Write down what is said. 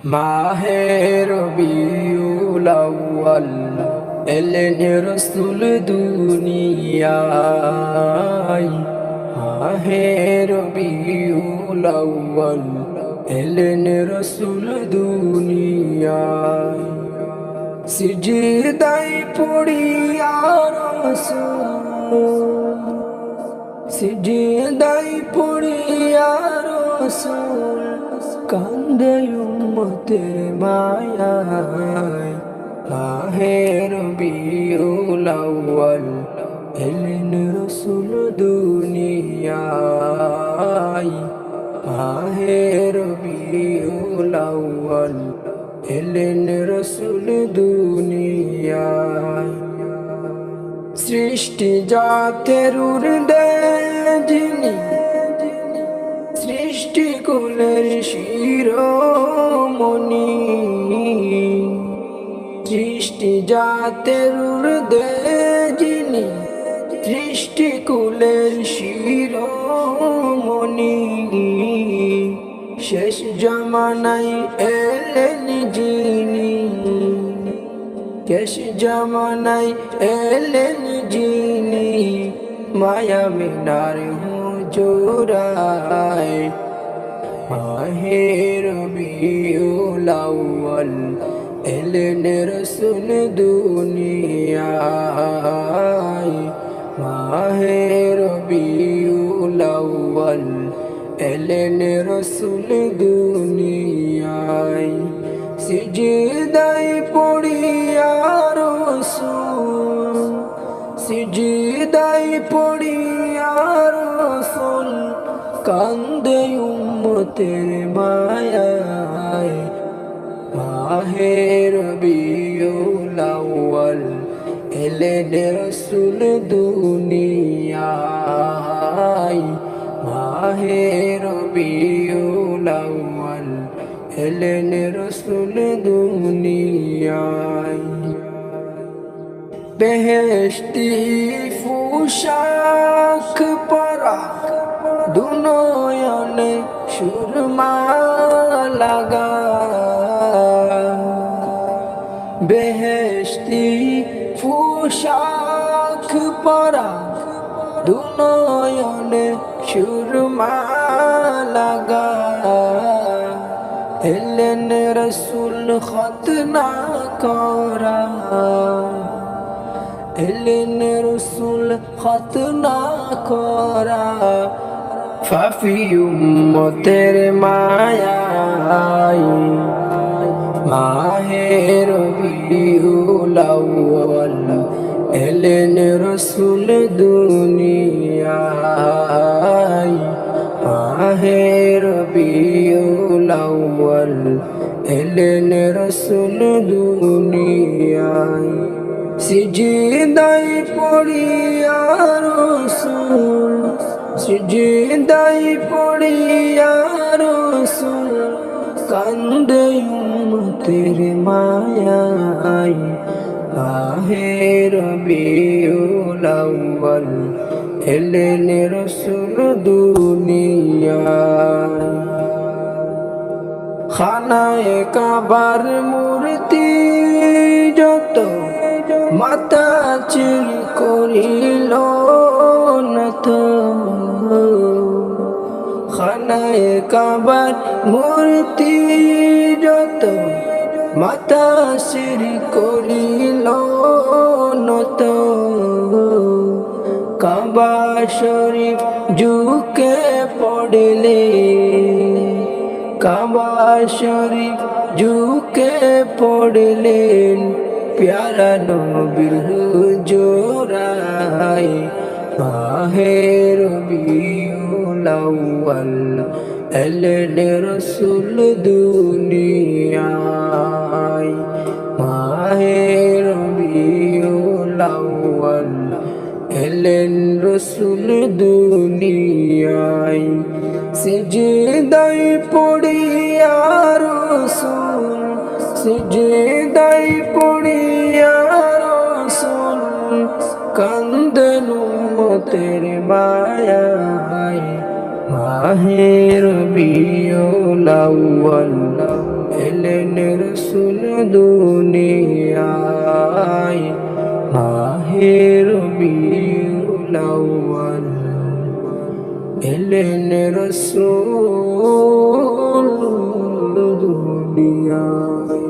মাহে রবিউল আউয়াল এলেন রাসূল দুনিয়ায়। মাহে রবিউল আউয়াল এলেন রাসূল দুনিয়ায়। সিজদায় পড়িয়া রাসূল, সিজদায় পড়িয়া রাসূল কান্দে উম্মতের মায়ায়। মাহে রবিউল আউয়াল এলেন রাসূল দুনিয়ায়। মাহে রবিউল আউয়াল এলেন রাসূল দুনিয়ায়। সৃষ্টি জাতের ঊর্ধ্বে যিনি, সৃষ্টি কুলের শিরোমণি। সৃষ্টি জাতের ঊর্ধ্বে যিনি, সৃষ্টি কুলের শিরোমণি। শেষ জামানায় এলেন যিনি, শেষ জামানায় এলেন যিনি, মায়া মিনার হুজুরায়। মাহে রবিউল আউয়াল এলেন রাসূল দুনিয়ায়। মাহে রবিউল আউয়াল এলেন রাসূল দুনিয়ায়। সিজদায় পড়িয়া রাসূল, সিজদায় পড়িয়া রাসূল কান্দে উম্মতের মায়ায়। মাহে রবিউল আউয়াল এলেন রাসূল দুনিয়ায়। মাহে রবিউল আউয়াল এলেন রাসূল দুনিয়ায়। বেহেশতি পোশাক পরা, দুনয়নে সুরমা লাগা। বেহেশতি পোশাক পরা, দুনয়নে সুরমা লাগা। এলেন রাসূল খতনা করা, এলেন রাসূল খতনা করা। ফাফি উম্মতের মায়ায়। মাহে রবিউল আউয়াল এলেন রাসূল দুনিয়ায়। মাহে রবিউল আউয়াল এলেন রাসূল দুনিয়ায়। সিজদায় পড়িয়া রাসূল, সিজদায় পড়িয়া রাসূল কান্দে উম্মতের মায়ায়। মাহে রবিউল আউয়াল এলেন রাসূল দুনিয়ায়। খানায়ে কাবার মূর্তি যত মাথা চির করিল নত। খানায়ে কাবার মূর্তি যত মাথা চির করিল নত। কাবা শরীফ ঝুঁকে পড়লে, কাবা শরীফ ঝুঁকে পড়লেন প্যারা নবীর হুজুরায়। মাহে রবিউল আউয়াল এলেন রাসূল দুনিয়ায়। মাহে রবিউল আউয়াল এলেন রাসূল দুনিয়ায়। সিজদায় পড়িয়া রাসূল, সিজদায় পড়িয়া রাসূল কান্দেন উম্মতের মায়ায়। মাহে রবিউল আউয়াল এলেন এলেন রসুল দুনিয়ায় মাহে রবিউল আউয়াল এলেন রসুল দুনিয়ায়